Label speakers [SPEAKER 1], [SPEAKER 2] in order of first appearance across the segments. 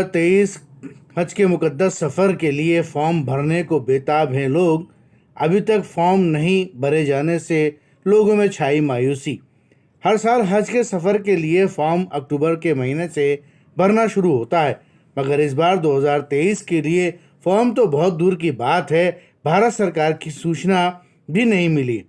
[SPEAKER 1] 2023 हज के मुकद्दस सफ़र के लिए फॉर्म भरने को बेताब हैं लोग। अभी तक फॉर्म नहीं भरे जाने से लोगों में छाई मायूसी। हर साल हज के सफ़र के लिए फॉर्म अक्टूबर के महीने से भरना शुरू होता है, मगर इस बार 2023 के लिए फॉर्म तो बहुत दूर की बात है, भारत सरकार की सूचना भी नहीं मिली।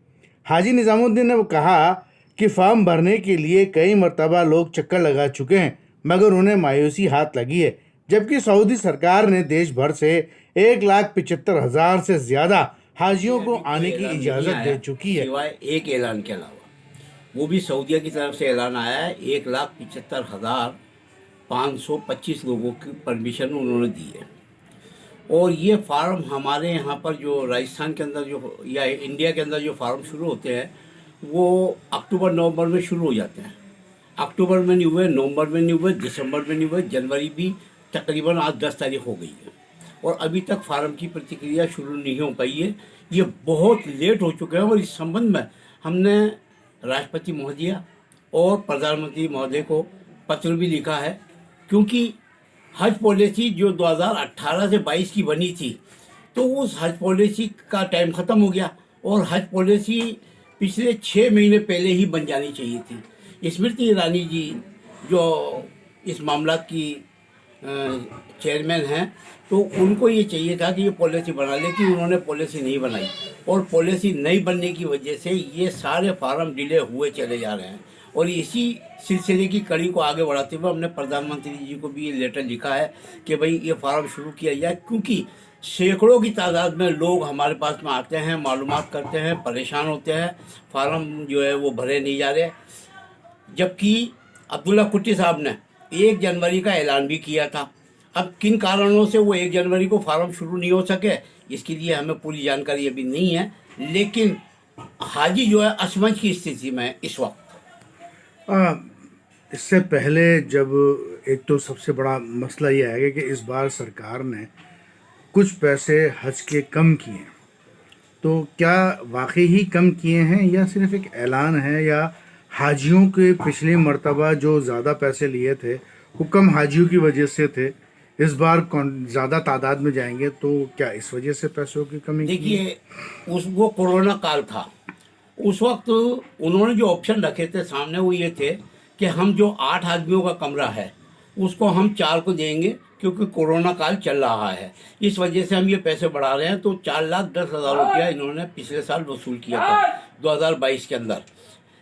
[SPEAKER 1] हाजी निज़ामुद्दीन ने कहा कि फॉर्म भरने के लिए कई मरतबा लोग चक्कर लगा चुके हैं, मगर उन्हें मायूसी हाथ लगी है। जबकि सऊदी सरकार ने देश भर से 1,75,000 से ज़्यादा हाजियों को आने की इजाज़त दे चुकी है।
[SPEAKER 2] सिवाय एक ऐलान के अलावा, वो भी सऊदीया की तरफ से ऐलान आया है। 1,75,525 लोगों की परमिशन उन्होंने दी है। और ये फार्म हमारे यहाँ पर जो राजस्थान के अंदर जो या इंडिया के अंदर जो फार्म शुरू होते हैं वो अक्टूबर नवंबर में शुरू हो जाते हैं। अक्टूबर में नहीं हुए, नवंबर में नहीं हुए, दिसंबर में नहीं हुए, जनवरी भी तकरीबन आज 10 तारीख हो गई है और अभी तक फार्म की प्रतिक्रिया शुरू नहीं हो पाई है। ये बहुत लेट हो चुके हैं और इस संबंध में हमने राष्ट्रपति महोदय और प्रधानमंत्री महोदय को पत्र भी लिखा है, क्योंकि हज पॉलिसी जो 2018 से 22 की बनी थी, तो उस हज पॉलिसी का टाइम ख़त्म हो गया और हज पॉलिसी पिछले 6 महीने पहले ही बन जानी चाहिए थी। स्मृति ईरानी जी जो इस मामला की चेयरमैन हैं, तो उनको ये चाहिए था कि ये पॉलिसी बना, लेकिन उन्होंने पॉलिसी नहीं बनाई और पॉलिसी नहीं बनने की वजह से ये सारे फार्म डिले हुए चले जा रहे हैं। और इसी सिलसिले की कड़ी को आगे बढ़ाते हुए हमने प्रधानमंत्री जी को भी ये लेटर लिखा है कि भाई ये फार्म शुरू किया जाए, क्योंकि सैकड़ों की तादाद में लोग हमारे पास में आते हैं, मालूमात करते हैं, परेशान होते हैं, फार्म जो है वो भरे नहीं जा रहे। जबकि अब्दुल्ला कुट्टी साहब ने 1 जनवरी का ऐलान भी किया था। अब किन कारणों से वो 1 जनवरी को फार्म शुरू नहीं हो सके, इसके लिए हमें पूरी जानकारी अभी नहीं है, लेकिन हाजी जो है असमंज की स्थिति में इस वक्त।
[SPEAKER 1] इससे पहले जब एक तो सबसे बड़ा मसला ये आएगा कि इस बार सरकार ने कुछ पैसे हज के कम किए, तो क्या वाकई ही कम किए हैं या सिर्फ एक ऐलान है, या हाजियों के पिछले मर्तबा जो ज़्यादा पैसे लिए थे वो कम हाजियों की वजह से थे, इस बार ज़्यादा तादाद में जाएंगे तो क्या इस वजह से पैसों की कमी?
[SPEAKER 2] देखिए, वो कोरोना काल था, उस वक्त उन्होंने जो ऑप्शन रखे थे सामने वो ये थे कि हम जो 8 आदमियों का कमरा है उसको हम 4 को देंगे, क्योंकि कोरोना काल चल रहा है, इस वजह से हम ये पैसे बढ़ा रहे हैं। तो 4,10,000 रुपया इन्होंने पिछले साल वसूल किया था 2022 के अंदर।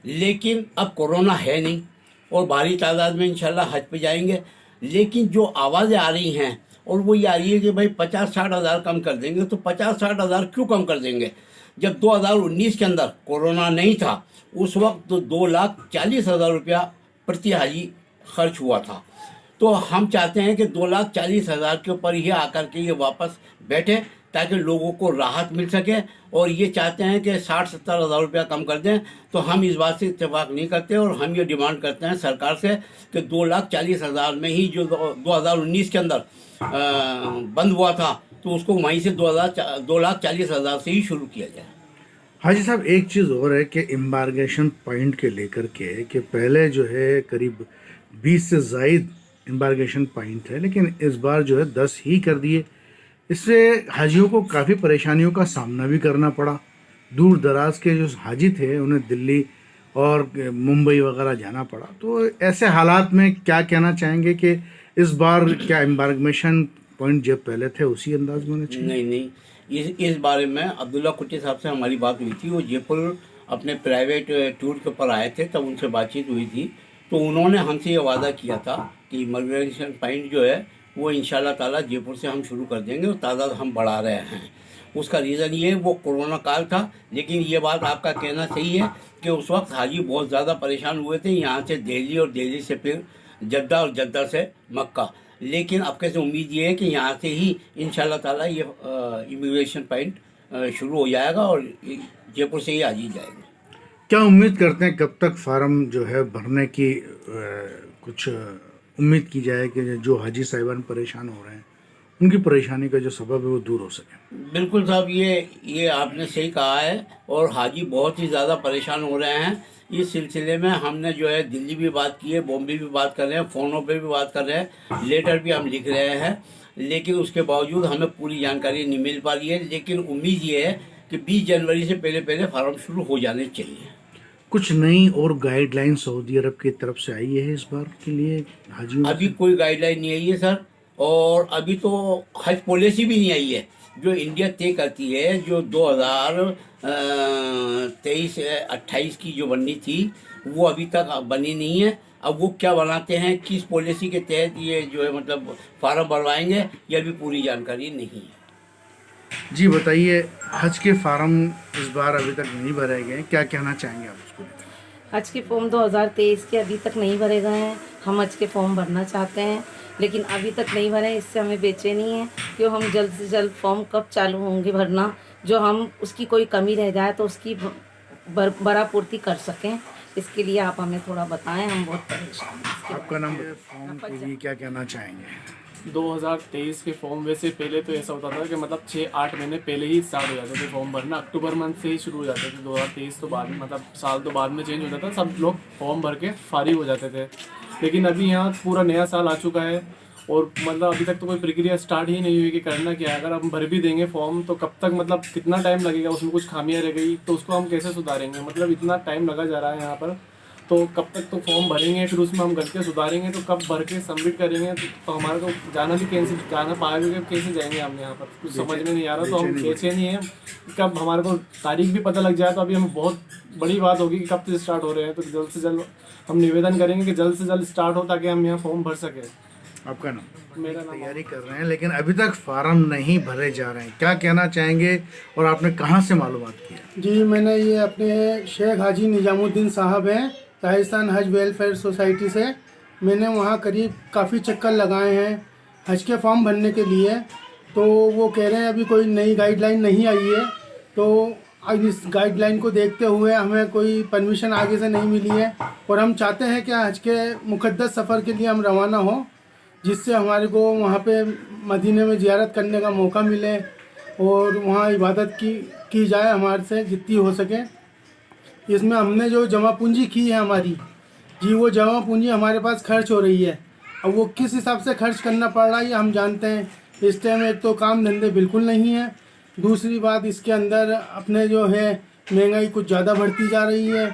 [SPEAKER 2] लेकिन अब कोरोना है नहीं और भारी तादाद में इंशाल्लाह हज पे जाएंगे। लेकिन जो आवाज़ें आ रही हैं और वो ये आ रही है कि भाई 50-60 हज़ार कम कर देंगे, तो 50-60 हज़ार क्यों कम कर देंगे? जब 2019 के अंदर कोरोना नहीं था, उस वक्त तो 2,40,000 रुपया प्रति हाजी खर्च हुआ था। तो हम चाहते हैं कि 2,40,000 के ऊपर ही आकर के ये वापस बैठे, ताकि लोगों को राहत मिल सके। और ये चाहते हैं कि 60-70 हज़ार रुपया कम कर दें, तो हम इस बात से इत्तेफाक नहीं करते और हम ये डिमांड करते हैं सरकार से कि 2,40,000 में ही जो 2019 के अंदर बंद हुआ था, तो उसको वहीं से 2,40,000 से ही शुरू किया जाए।
[SPEAKER 1] हाजी साहब, एक चीज़ और है कि एम्बार्गेशन पॉइंट के लेकर के कि पहले जो है करीब 20 से ज़ायद एम्बार्गेशन पॉइंट है, लेकिन इस बार जो है 10 ही कर दिए। इससे हाजियों को काफ़ी परेशानियों का सामना भी करना पड़ा। दूर दराज के जो हाजी थे उन्हें दिल्ली और मुंबई वगैरह जाना पड़ा। तो ऐसे हालात में क्या कहना चाहेंगे कि इस बार क्या एम्बार्गेशन पॉइंट जब पहले थे उसी अंदाज में होने चाहिए?
[SPEAKER 2] नहीं, इस बारे में अब्दुल्ला कुट्टी साहब से हमारी बात हुई थी। वो जयपुर अपने प्राइवेट टूर के ऊपर आए थे, तब उनसे बातचीत हुई थी, तो उन्होंने हमसे ये वादा किया था कि इमरजेंसी पॉइंट जो है वो इंशाल्लाह ताला जयपुर से हम शुरू कर देंगे और तादाद हम बढ़ा रहे हैं। उसका रीज़न ये वो कोरोना काल था, लेकिन ये बात आपका कहना सही है कि उस वक्त हाजी बहुत ज़्यादा परेशान हुए थे, यहाँ से दिल्ली और दिल्ली से फिर जद्दा और जद्दा से मक्का। लेकिन अब कैसे उम्मीद ये है कि यहाँ से ही इंशाल्लाह ताला ये इमिग्रेशन पॉइंट शुरू हो जाएगा और जयपुर से ही आ ही जाएगा।
[SPEAKER 1] क्या उम्मीद करते हैं कब तक फार्म जो है भरने की कुछ उम्मीद की जाए कि जो हाजी साहिबान परेशान हो रहे हैं उनकी परेशानी का जो सबब है वो दूर हो सके।
[SPEAKER 2] बिल्कुल साहब, ये आपने सही कहा है और हाजी बहुत ही ज़्यादा परेशान हो रहे हैं। इस सिलसिले में हमने जो है दिल्ली भी बात की है, बॉम्बे भी बात कर रहे हैं, फ़ोनों पे भी बात कर रहे हैं, लेटर भी हम लिख रहे हैं, लेकिन उसके बावजूद हमें पूरी जानकारी नहीं मिल पा रही है। लेकिन उम्मीद ये है कि 20 जनवरी से पहले पहले फार्म शुरू हो जाने चाहिए।
[SPEAKER 1] कुछ नई और गाइडलाइन सऊदी अरब की तरफ से आई है इस बार के लिए हाजियों
[SPEAKER 2] अभी
[SPEAKER 1] से?
[SPEAKER 2] कोई गाइडलाइन नहीं आई है सर, और अभी तो हज पॉलिसी भी नहीं आई है जो इंडिया तय करती है, जो 2023-28 की जो बननी थी वो अभी तक बनी नहीं है। अब वो क्या बनाते हैं, किस पॉलिसी के तहत ये जो है मतलब फार्म भरवाएंगे, ये अभी पूरी जानकारी नहीं है।
[SPEAKER 1] जी बताइए, हज के फार्म इस बार अभी तक नहीं भरे गए, क्या कहना चाहेंगे आप उसको लेकर?
[SPEAKER 3] हज के फॉर्म 2023 के अभी तक नहीं भरे गए हैं। हम हज के फॉर्म भरना चाहते हैं लेकिन अभी तक नहीं भरे। इससे हमें बेचैनी है कि हम जल्द से जल्द फॉर्म कब चालू होंगे भरना, जो हम उसकी कोई कमी रह जाए तो उसकी भरापूर्ति कर सकें। इसके लिए आप हमें थोड़ा बताएं, हम बहुत परेशान हैं।
[SPEAKER 1] आपका नाम? फॉर्म के लिए क्या कहना चाहेंगे?
[SPEAKER 4] 2023 के फॉर्म वैसे पहले तो ऐसा होता था कि मतलब 6-8 महीने पहले ही स्टार्ट हो जाते थे फॉर्म भरना, अक्टूबर मंथ से ही शुरू हो जाते थे। 2023 तो बाद में मतलब साल तो बाद में चेंज हो जाता, सब लोग फॉर्म भर के फारिग हो जाते थे। लेकिन अभी यहाँ पूरा नया साल आ चुका है और मतलब अभी तक तो कोई प्रक्रिया स्टार्ट ही नहीं हुई कि करना क्या है। अगर हम भर भी देंगे फॉर्म तो कब तक, मतलब कितना टाइम लगेगा, उसमें कुछ खामियाँ रह गई तो उसको हम कैसे सुधारेंगे, मतलब इतना टाइम लगा जा रहा है यहाँ पर। तो कब तक तो फॉर्म भरेंगे, फिर उसमें हम गलतियाँ सुधारेंगे, तो कब भर के सबमिट करेंगे तो हमारा तो जाना भी कैसे, जाना पाएगा कैसे जाएंगे हम यहाँ पर, कुछ समझ में नहीं आ रहा। तो हम कैसे नहीं है, कब हमारे को तारीख भी पता लग जाए तो अभी हमें बहुत बड़ी बात होगी कि कब से स्टार्ट हो रहे हैं। तो जल्द से जल्द हम निवेदन करेंगे कि जल्द से जल्द स्टार्ट हो ताकि हम यहाँ फॉर्म भर सकें।
[SPEAKER 1] आपका नाम?
[SPEAKER 4] मेरा नाम
[SPEAKER 1] तैयारी कर रहे हैं लेकिन अभी तक फार्म नहीं भरे जा रहे हैं, क्या कहना चाहेंगे और आपने कहाँ से मालूमात किया?
[SPEAKER 5] जी, मैंने ये अपने शेख हाजी निजामुद्दीन साहब हैं राजस्थान हज वेलफेयर सोसाइटी से, मैंने वहाँ करीब काफ़ी चक्कर लगाए हैं हज के फॉर्म भरने के लिए। तो वो कह रहे हैं अभी कोई नई गाइडलाइन नहीं आई है, तो अब इस गाइडलाइन को देखते हुए हमें कोई परमिशन आगे से नहीं मिली है और हम चाहते हैं कि हज के मुक़द्दस सफ़र के लिए हम रवाना हों, जिससे हमारे को वहाँ पे मदीने में ज़ियारत करने का मौका मिले और वहाँ इबादत की जाए हमारे से जितनी हो सके। इसमें हमने जो जमा पूंजी की है हमारी, जी वो जमा पूंजी हमारे पास खर्च हो रही है। अब वो किस हिसाब से खर्च करना पड़ रहा है ये हम जानते हैं। इस टाइम एक तो काम धंधे बिल्कुल नहीं है, दूसरी बात इसके अंदर अपने जो है महंगाई कुछ ज़्यादा बढ़ती जा रही है।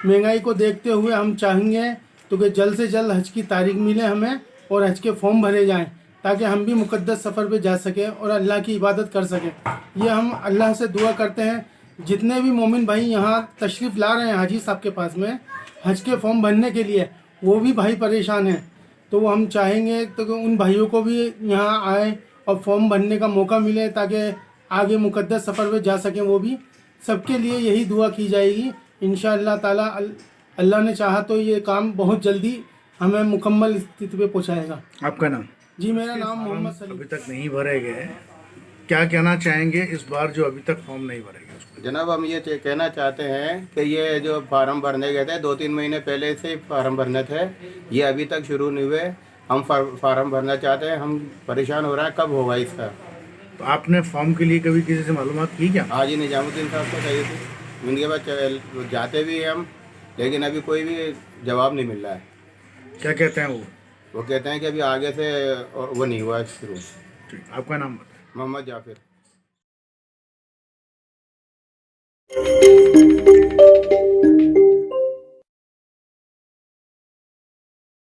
[SPEAKER 5] महंगाई को देखते हुए हम चाहेंगे तो कि जल्द से जल्द हज की तारीख मिले हमें और हज के फॉर्म भरे जाएं ताकि हम भी मुक़द्दस सफ़र पे जा सकें और अल्लाह की इबादत कर सकें। ये हम अल्लाह से दुआ करते हैं। जितने भी मोमिन भाई यहाँ तशरीफ़ ला रहे हैं हाजी साहब के पास में हज के फॉर्म भरने के लिए, वो भी भाई परेशान हैं, तो हम चाहेंगे तो कि उन भाइयों को भी यहाँ आए और फॉर्म भरने का मौका मिले ताकि आगे मुक़द्दस सफ़र पे जा सकें। वो भी सबके लिए यही दुआ की जाएगी इंशाअल्लाह ताला। अल्लाह ने चाहा तो ये काम बहुत जल्दी हमें मुकम्मल स्थिति पे पहुँचाएगा।
[SPEAKER 1] आपका नाम?
[SPEAKER 5] जी, मेरा नाम मोहम्मद सलीम।
[SPEAKER 1] अभी तक नहीं भरे गए, क्या कहना चाहेंगे इस बार जो अभी तक फॉर्म नहीं भरे गए उसको?
[SPEAKER 6] जनाब, हम ये कहना चाहते हैं कि ये जो फार्म भरने गए थे 2-3 महीने पहले से फार्म भरने थे, ये अभी तक शुरू नहीं हुए। हम फार्म भरना चाहते हैं, हम परेशान हो रहे हैं, कब होगा इसका।
[SPEAKER 1] तो आपने फॉर्म के लिए कभी किसी से मालूमात की क्या?
[SPEAKER 6] हाजी निजामुद्दीन साहब को चाहिए थी, उनके पास जाते भी हैं हम, लेकिन अभी कोई भी जवाब नहीं मिल रहा है।
[SPEAKER 1] क्या कहते हैं
[SPEAKER 6] वो कहते हैं कि अभी आगे से वो नहीं हुआ शुरू।
[SPEAKER 1] ठीक, आपका नाम?
[SPEAKER 6] मोहम्मद जाफिर।